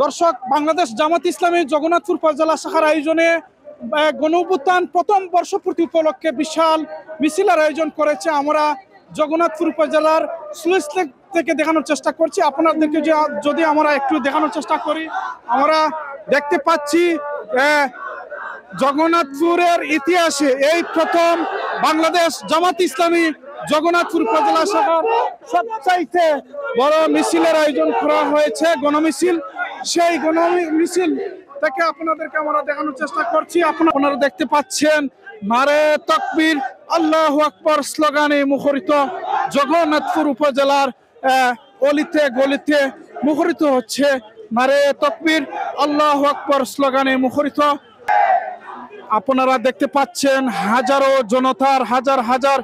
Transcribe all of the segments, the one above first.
দর্শক, বাংলাদেশ জামাত ইসলামী জগন্নাথপুর উপজেলা শাখার আয়োজনে গণঅভ্যুত্থান প্রথম বর্ষপূর্তি উপলক্ষে বিশাল মিছিলের আয়োজন করেছে। আমরা জগন্নাথপুর উপজেলার স্লুইস লেক থেকে দেখানোর চেষ্টা করছি। আপনাদেরকে যদি আমরা একটু দেখানোর চেষ্টা করি, আমরা দেখতে পাচ্ছি জগন্নাথপুরের ইতিহাসে এই প্রথম বাংলাদেশ জামাত ইসলামী জগন্নাথপুর উপজেলা শাখার সবচাইতে বড় মিছিলের আয়োজন করা হয়েছে, গণমিছিল। সেই গণমিছিল থেকে আপনাদেরকে আমরা দেখানোর চেষ্টা করছি। আপনারা দেখতে পাচ্ছেন নারে তাকবীর আল্লাহু আকবার স্লোগানে মুখরিত জগন্নাথপুর উপজেলার অলিতে গলিতে মুখরিত হচ্ছে নারে তাকবীর আল্লাহু আকবার স্লোগানে মুখরিত। আপনারা দেখতে পাচ্ছেন হাজার হাজার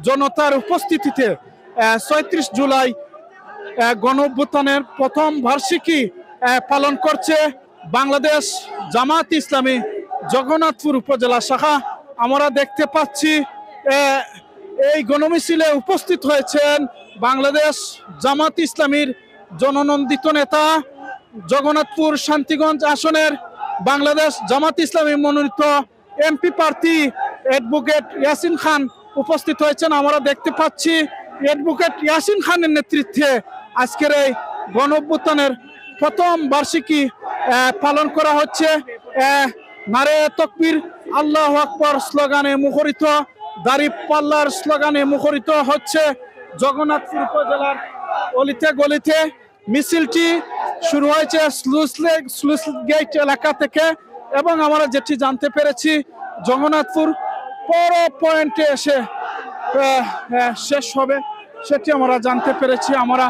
জনতার উপস্থিতিতে ৩৬ জুলাই গণঅভ্যুত্থানের প্রথম বার্ষিকী পালন করছে বাংলাদেশ জামাত ইসলামী জগন্নাথপুর উপজেলা শাখা। আমরা দেখতে পাচ্ছি এই গণমিছিলে উপস্থিত হয়েছেন বাংলাদেশ জামাত ইসলামীর জননন্দিত নেতা, জগন্নাথপুর শান্তিগঞ্জ আসনের বাংলাদেশ জামাত ইসলামী মনোনীত এমপি প্রার্থী অ্যাডভোকেট ইয়াসিন খান উপস্থিত হয়েছেন। আমরা দেখতে পাচ্ছি অ্যাডভোকেট ইয়াসিন খানের নেতৃত্বে আজকের এই গণঅভ্যুত্থানের প্রথম বার্ষিকী পালন করা হচ্ছে। নারে তাকবীর আল্লাহু আকবার স্লোগানে মুখরিত, দাঁড়িপাল্লার স্লোগানে মুখরিত হচ্ছে জগন্নাথপুর উপজেলার অলিতে গলিতে। মিছিলটি শুরু হয়েছে স্লুইস গেট এলাকা থেকে এবং আমরা যেটি জানতে পেরেছি জগন্নাথপুর পৌর পয়েন্টে এসে শেষ হবে, সেটি আমরা জানতে পেরেছি। আমরা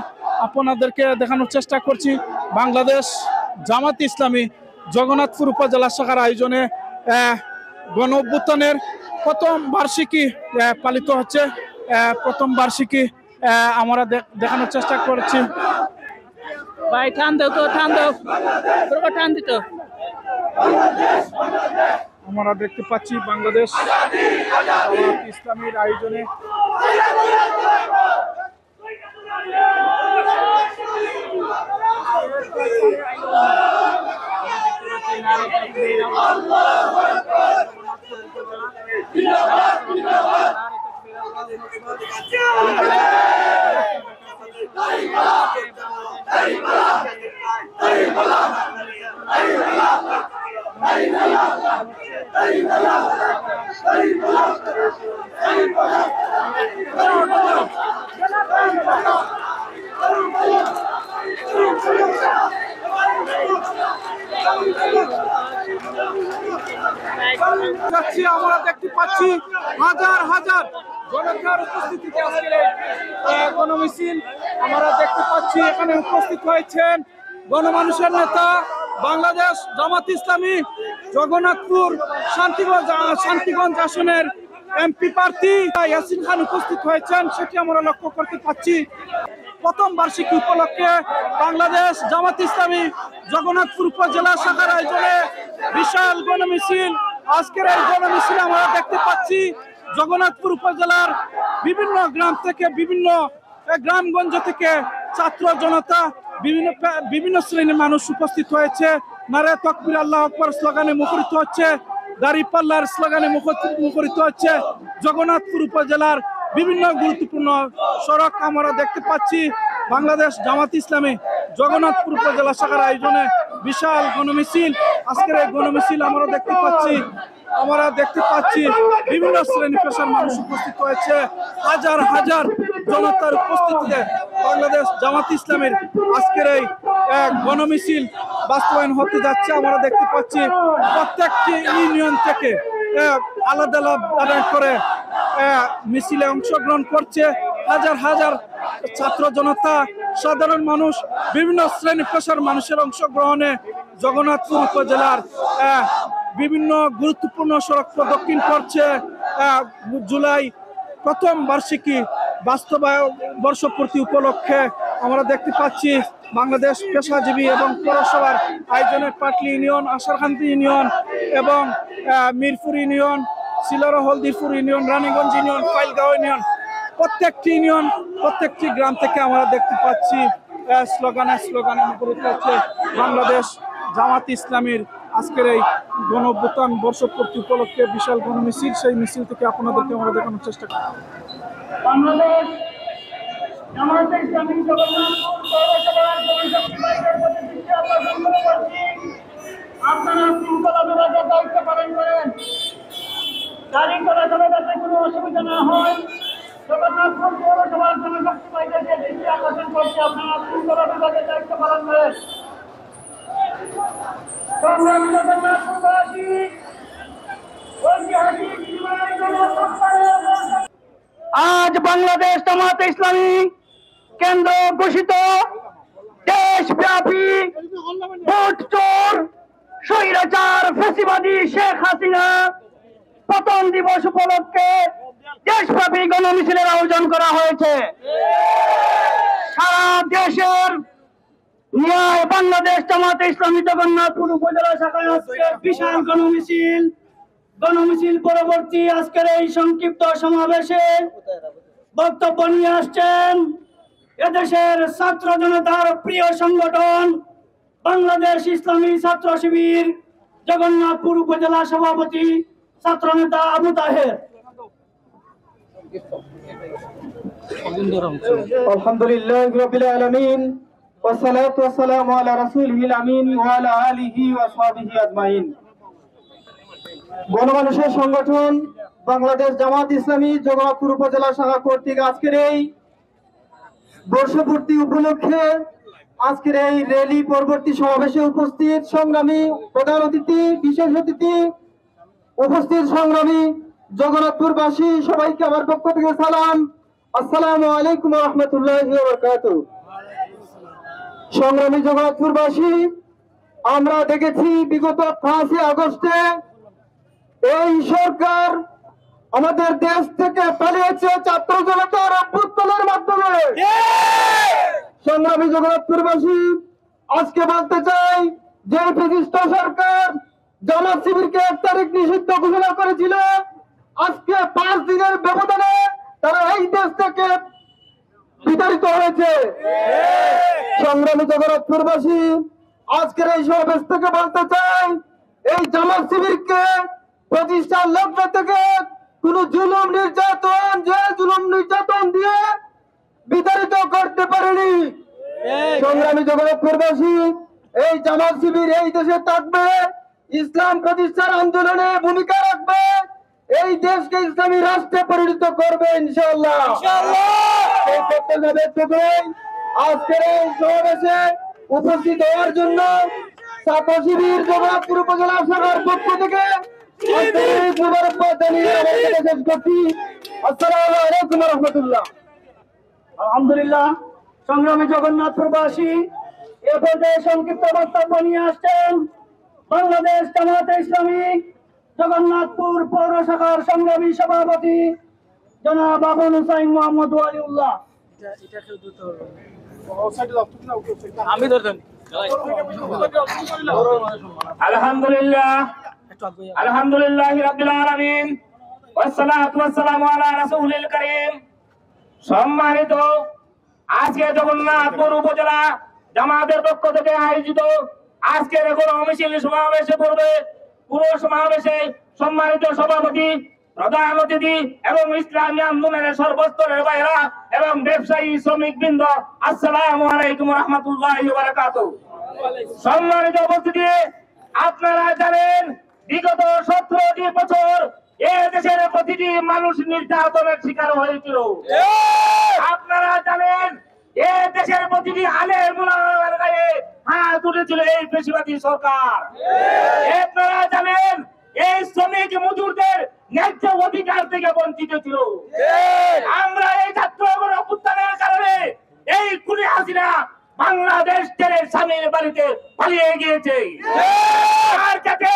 আপনাদেরকে দেখানোর চেষ্টা করছি বাংলাদেশ জামাত ইসলামী জগন্নাথপুর উপজেলা শাখার আয়োজনে গণঅভ্যুত্থানের প্রথম বার্ষিকী পালিত হচ্ছে। প্রথম বার্ষিকী আমরা দেখানোর চেষ্টা করছি। ভাই টান দাও তো, টান দাও, টান দিত। আমরা দেখতে পাচ্ছি বাংলাদেশ জামাত ইসলামীর আয়োজনে আমরা দেখতে পাচ্ছি হাজার জনতার উপস্থিতিতে আজকের গণমিছিল। আমরা দেখতে পাচ্ছি এখানে উপস্থিত হয়েছেন গণমানুষের নেতা, বাংলাদেশ জামাত ইসলামী জগন্নাথপুর শান্তিগঞ্জ আসনের এমপি প্রার্থী ইয়াসিন খান উপস্থিত হয়েছেন, সেটি আমরা লক্ষ্য করতে পাচ্ছি। প্রথম বার্ষিকী উপলক্ষে বাংলাদেশ জামাত ইসলামী জগন্নাথপুর উপজেলা শাখার আয়োজনে বিশাল গণমিছিল। আজকের এই গণমিছিলে আমরা দেখতে পাচ্ছি জগন্নাথপুর উপজেলার বিভিন্ন গ্রাম থেকে, বিভিন্ন গ্রামগঞ্জ থেকে ছাত্র জনতা, বিভিন্ন শ্রেণীর মানুষ উপস্থিত হয়েছে। নারে তাকবীর আল্লাহু আকবার স্লোগানে মুখরিত হচ্ছে, দাঁড়িপাল্লার স্লোগানে মুখরিত হচ্ছে জগন্নাথপুর উপজেলার বিভিন্ন গুরুত্বপূর্ণ সড়ক। আমরা দেখতে পাচ্ছি বাংলাদেশ জামাত ইসলামী জগন্নাথপুর উপজেলা শাখার আয়োজনে বিশাল গণমিছিল। আজকের এই গণমিছিল আমরা দেখতে পাচ্ছি বিভিন্ন শ্রেণী পেশার মানুষ উপস্থিত হয়েছে। হাজার জনতার উপস্থিতিতে বাংলাদেশ জামাত ইসলামের আজকের এই গণমিছিল বাস্তবায়ন হতে যাচ্ছে। আমরা দেখতে পাচ্ছি প্রত্যেকটি ইউনিয়ন থেকে আলাদা আলাদা করে মিছিলে অংশগ্রহণ করছে হাজার ছাত্র জনতা, সাধারণ মানুষ, বিভিন্ন শ্রেণী পেশার মানুষের অংশগ্রহণে জগন্নাথপুর উপজেলার বিভিন্ন গুরুত্বপূর্ণ সড়ক প্রদক্ষিণ করছে। জুলাই প্রথম বার্ষিকী বর্ষপূর্তি উপলক্ষে আমরা দেখতে পাচ্ছি বাংলাদেশ পেশাজীবী এবং পৌরসভার আয়োজনে পাটলি ইউনিয়ন, আশারকান্দি ইউনিয়ন এবং Mirpur union, Chilaura Haldipur union, Raniganj union, Pailgaon union, প্রত্যেকটি গ্রাম থেকে আমরা দেখতে পাচ্ছি স্লোগানে মুখরিত হচ্ছে বাংলাদেশ জামাত ইসলামীর আজকের এই গণঅভ্যুত্থান বর্ষপূর্তি উপলক্ষে বিশাল গণমিছিল। সেই মিছিল থেকে আপনাদেরকে আমরা দেখানোর চেষ্টা করি। বাংলাদেশ জামায়াতে ইসলামী জগন্নাথপুর পৌরসভার জনশক্তি বাইকের প্রতি দৃষ্টি আকর্ষণ করে বলছি, আপনারা শৃঙ্খলা বিভাগের দায়িত্ব পালন করেন। গাড়ি চলাচলে যাতে কোনো অসুবিধা না হয়, জগন্নাথপুর পৌরসভার জনশক্তি বাইকের দৃষ্টি আকর্ষণ করছি, আপনারা শৃঙ্খলা বিভাগের দায়িত্ব পালন করেন। সংগ্রামী জগন্নাথপুরবাসী, ঐতিহাসিক জীবনের গণঅভ্যুত্থানের আজ বাংলাদেশ জামায়াতে ইসলামী কেন্দ্র ঘোষিত দেশব্যাপী ভোট চোর স্বৈরাচার ফ্যাসিবাদী শেখ হাসিনা পতন দিবস উপলক্ষে দেশব্যাপী গণমিছিলের আয়োজন করা হয়েছে। সারা দেশের ন্যায় বাংলাদেশ জামায়াতে ইসলামী জগন্নাথপুর উপজেলা শাখায় আজকে বিশাল গণমিছিল পরবর্তী আজকের এই সংক্ষিপ্ত সমাবেশে বক্তব্য নিয়ে আসছেন এদেশের ছাত্র জনতার প্রিয় সংগঠন বাংলাদেশ ইসলামী ছাত্র শিবির জগন্নাথপুর উপজেলা সভাপতি ছাত্র নেতা আবু তাহের। আলহামদুলিল্লাহ রাব্বিল আলামিন ওয়াসসালাতু ওয়াসসালামু আলা রাসূলিল আমিন ওয়া আলা আলিহি ওয়া সাহবিহি আজমাইন। গণমানুষের সংগঠন বাংলাদেশ জামাত ইসলামী জগন্নাথপুর উপজেলা শাখা কর্তৃক আজকের এই বর্ষপূর্তি উপলক্ষে আজকের এই র্যালি পরবর্তী সমাবেশে উপস্থিত সংগ্রামী প্রধান অতিথি, বিশেষ অতিথি, উপস্থিত সংগ্রামী জগন্নাথপুরবাসী সবাইকে আমার পক্ষ থেকে সালাম, আসসালামু আলাইকুম ওয়া রাহমাতুল্লাহি ওয়া বারাকাতুহু। সংগ্রামী জগন্নাথপুরবাসী, আমরা দেখেছি বিগত 5 আগস্টে এই সরকার আমাদের দেশ থেকে পালিয়েছে ছাত্র জনতার অভ্যুত্থানের মাধ্যমে। সংগ্রামী জগন্নাথপুরবাসী, আজকে বলতে চাই যে ফ্যাসিস্ট সরকার জামাত শিবিরকে 1 তারিখ নিষিদ্ধ ঘোষণা করেছিল, আজকে 5 দিনের ব্যবধানে তারা এই দেশ থেকে বিতাড়িত হয়েছে। সংগ্রামী জগন্নাথপুরবাসী, আজকের এই সমাবেশ থেকে বলতে চাই এই জামাত শিবিরকে প্রতিষ্ঠার লক্ষ্য থেকে কোন জুলুম নির্যাতন দিয়ে বিতাড়িত করতে পারেনি। সংগ্রামী জগন্নাথপুরবাসী, এই জামাত শিবির এই দেশে থাকবে, ইসলাম প্রতিষ্ঠার আন্দোলনে ভূমিকা রাখবে, এই দেশকে ইসলামী রাষ্ট্রে পরিণত করবে ইনশাআল্লাহ। এই প্রত্যাশা ব্যক্ত করে আজকের এই সমাবেশে উপস্থিত হওয়ার জন্য ছাত্র শিবির জগন্নাথপুর উপজেলা শাখার পক্ষ থেকে আলহামদুলিল্লাহ। সংগ্রামী জগন্নাথপুরবাসী, এ পর্যায়ে সংক্ষিপ্ত বক্তব্য নিয়ে আসছেন বাংলাদেশ জামায়াতে ইসলামী জগন্নাথপুর পৌর শাখার সংগ্রামী সভাপতি জনাব আবুল হুসাইন মোহাম্মদ ওয়ালিউল্লাহ। আমি ধরতাম। আলহামদুলিল্লাহ রাব্বিল আলামিন ওয়াসসালাতু ওয়াসসালামু আলা রাসূলিল কারীম। সম্মানিত আজকে জগন্নাথপুর উপজেলা জামাতের পক্ষ থেকে আয়োজিত আজকের গণমিছিল সমাবেশে পূর্বে পুরো সমাবেশে সম্মানিত সভাপতি, প্রধান অতিথি এবং ইসলামী আন্দোলনের সর্বস্তরের ভাইরা এবং ব্যবসায়ী শ্রমিক বৃন্দ, আসসালামু আলাইকুম ওয়া রাহমাতুল্লাহি ওয়া বারাকাতুহু। সম্মানিত উপস্থিতি, আপনারা জানেন বিগত 17টি বছর এ দেশের প্রতিটি মানুষ নির্যাতনের শিকার হয়েছিল। আপনারা জানেন এ দেশের প্রতিটি আলেম উলামার গায়ে হাত উঠেছিল এই ফ্যাসিবাদী সরকার। আপনারা জানেন এই শ্রমিক মজুরদের ন্যায্য অধিকার থেকে বঞ্চিত ছিল। আমরা এই ছাত্র অভ্যুত্থানের কারণে এই খুনি হাসিনা বাংলাদেশ ছেড়ে স্বামীর বাড়িতে পালিয়ে গিয়েছে। আর যাতে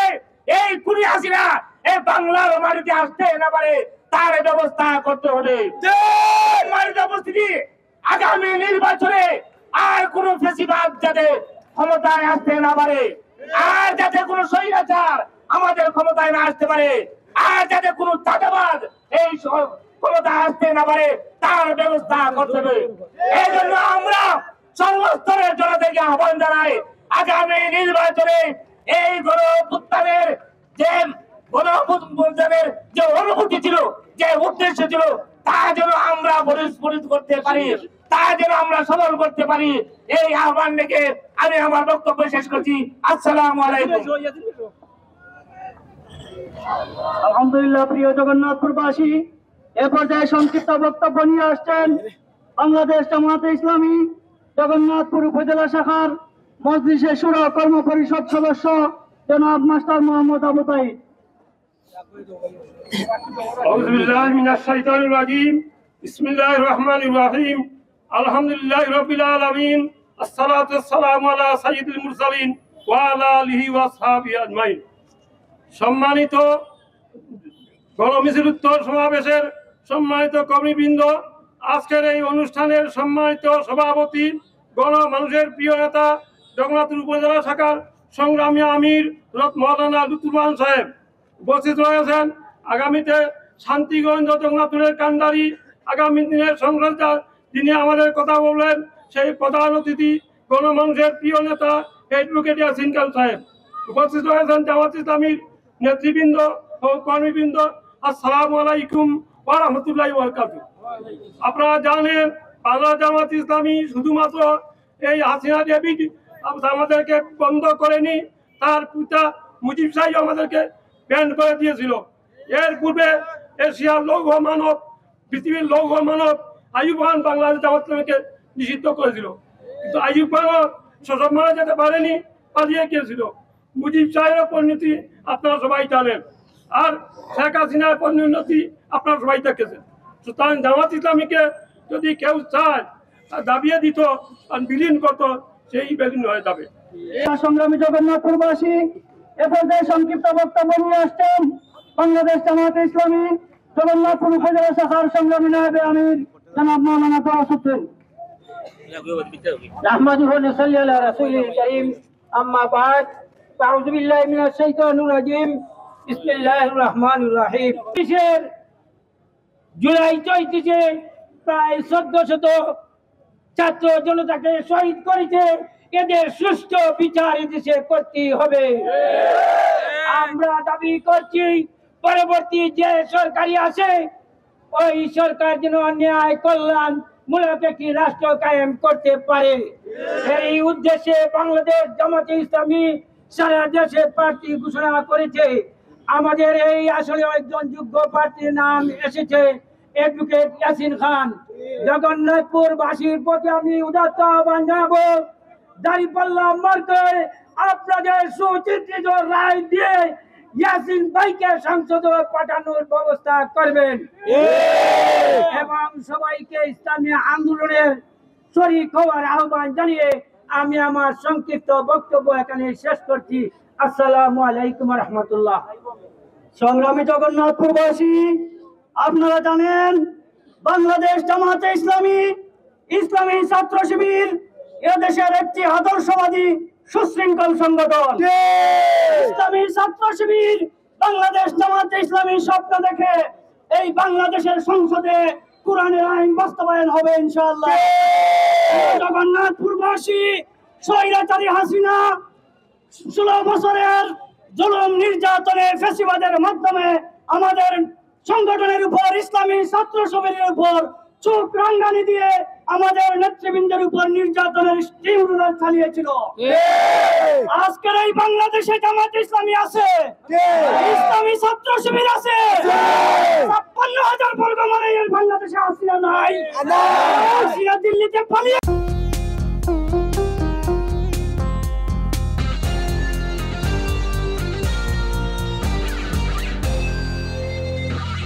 এই খুনি হাসিনা এই বাংলার মাটিতে আসতে না পারে তার ব্যবস্থা করতে হবে। উপস্থিতি, আগামী নির্বাচনে আর কোন ফ্যাসিবাদ যাতে ক্ষমতায় আসতে না পারে, আর যাতে কোন স্বৈরাচার আমাদের ক্ষমতায় না আসতে পারে, আর যাতে কোন চাঁদাবাজ এই ক্ষমতায় আসতে না পারে তার ব্যবস্থা করতে হবে। এই জন্য আমরা সর্বস্তরের জনতাকে আহ্বান জানাই, আগামী নির্বাচনে এই গণঅভ্যুত্থানের যে গণঅভ্যুত্থানের যে অনুভূতি ছিল, যে উদ্দেশ্য ছিল, তা যেন আমরা পরিস্ফুটিত করতে পারি, তা যেন আমরা সফল করতে পারি, এই আহ্বান রেখে আমি আমার বক্তব্য শেষ করছি। আসসালামু আলাইকুম। আলহামদুলিল্লাহ। প্রিয় জগন্নাথপুরবাসী, এ পর্যায়ে সংক্ষিপ্ত বক্তব্য নিয়ে আসছেন বাংলাদেশ জামায়াতে ইসলামী জগন্নাথপুর উপজেলা শাখার মজলিসে শুরা কর্ম পরিষদ সদস্য জনাব মাস্টার মোহাম্মদ আবু তাইদ। أعوذ بالله من الشيطان الرجيم بسم الله الرحمن الرحيم الحمد لله رب العالمين الصلاة والسلام على سيد المرسلين وعلى آله وأصحابه أجمعين। সম্মানিত গণমিছিল উত্তর সমাবেশের সম্মানিত কর্মীবৃন্দ, আজকের এই অনুষ্ঠানের সম্মানিত সভাপতি, গণমানুষের প্রিয় নেতা, জগন্নাথপুর উপজেলা শাখার সংগ্রামী আমির মৌলানা লুৎফুর সাহেব উপস্থিত রয়েছেন। আগামীতে শান্তিগঞ্জ জগন্নাথপুরের কান্ডারি আগামী দিনের সংক্রান্ত যিনি আমাদের কথা বললেন, সেই প্রধান অতিথি গণমানুষের প্রিয় নেতা অ্যাডভোকেট ইয়াসিন খান সাহেব উপস্থিত রয়েছেন। জামাত ইসলামীর নেতৃবৃন্দ ও কর্মীবৃন্দ, আসসালামু আলাইকুম ওয়া রাহমাতুল্লাহি ওয়া বারাকাতুহু। আপনারা জানেন, বাংলা জামাত ইসলামী শুধুমাত্র এই হাসিনা দেবী আমাদেরকে বন্ধ করেনি, তার পিতা মুজিব সাহেব আমাদেরকে ব্যান করে দিয়েছিল। এর পূর্বে এশিয়ার লৌহ মানব, পৃথিবীর লৌহ মানব আইয়ুব খান বাংলাদেশ জামাত ইসলামীকে নিষিদ্ধ করেছিল, কিন্তু আইয়ুব খানও সসম্মানে যেতে পারেনি, পালিয়ে গিয়েছিল। মুজিব সাহেবের পরিণতি আপনারা সবাই জানেন, আর শেখ হাসিনার পরিণতি আপনারা সবাই দেখেছেন। সুতরাং জামাত ইসলামীকে যদি কেউ চায় দাবিয়ে দিত আর বিলীন করত, সেই বিলীন হয়ে যাবে। সংগ্রামী জগন্নাথপুরবাসী, এ পর্যায়ে সংক্ষিপ্ত বক্তব্য নিয়ে আসছেন বাংলাদেশ জামায়াতে ইসলামী জগন্নাথপুর উপজেলা শাখার সংগ্রামী নায়েবে আমির জনাব মাওলানা তওয়াসুদ্দিন। نحمده ونصلي على رسوله الكريم أما بعد فأعوذ بالله من الشيطان الرجيم بسم الله الرحمن الرحيم। জুলাই 34 প্রায় 1400 ছাত্র জনতাকে শহীদ করেছে, এদের সুষ্ঠু বিচার এদেশে করতে হবে। আমরা দাবি করছি পরবর্তী যে সরকারি আছে, ওই সরকার যেন ন্যায় কল্যাণ মূলক একটি রাষ্ট্র কায়েম করতে পারে। এই উদ্দেশ্যে বাংলাদেশ জামাতে ইসলামী সারা দেশে প্রার্থী ঘোষণা করেছে। আমাদের এই আসলে একজন যোগ্য প্রার্থীর নাম এসেছে, অ্যাডভোকেট ইয়াসিন খান। জগন্নাথপুর বাসীর প্রতি আমি উদাত্ত আহ্বান জানাবো, দাঁড়িপাল্লা মার্কায় আপনাদের সুচিন্তিত রায় দিয়ে ইয়াসিন ভাইকে সংসদে পাঠানোর ব্যবস্থা করবেন এবং সবাইকে ইসলামী আন্দোলনের শরীক হওয়ার আহ্বান জানিয়ে আমি আমার সংক্ষিপ্ত বক্তব্য এখানে শেষ করছি। আসসালামু আলাইকুম ওয়া রাহমাতুল্লাহ। সংগ্রামী জগন্নাথপুরবাসী, আপনারা জানেন বাংলাদেশ জামায়াতে ইসলামী ইসলামী ছাত্র শিবির এদেশের একটি আদর্শবাদী সুশৃঙ্খল সংগঠন। ইসলামী ছাত্র শিবির বাংলাদেশ জামায়াতে ইসলামী স্বপ্ন দেখে এই বাংলাদেশের সংসদে কোরআনের আইন বাস্তবায়ন হবে ইনশাআল্লাহ। জগন্নাথপুরবাসী, স্বৈরাচারী হাসিনা 16 বছরের জুলুম নির্যাতনের ফ্যাসিবাদের মাধ্যমে আমাদের সংগঠনের উপর, ইসলামী ছাত্র শিবিরের উপর চোখ রাঙ্গানি দিয়ে আমাদের নেতৃবৃন্দের উপর নির্যাতনের স্টিম রোলার চালিয়েছিল। আজকের এই বাংলাদেশে জামাত ইসলামী আছে, ইসলামী ছাত্র শিবির আছে, 56,000 বর্গ মাইলের বাংলাদেশে হাসিনা নাই, হাসিনা দিল্লিতে পালিয়ে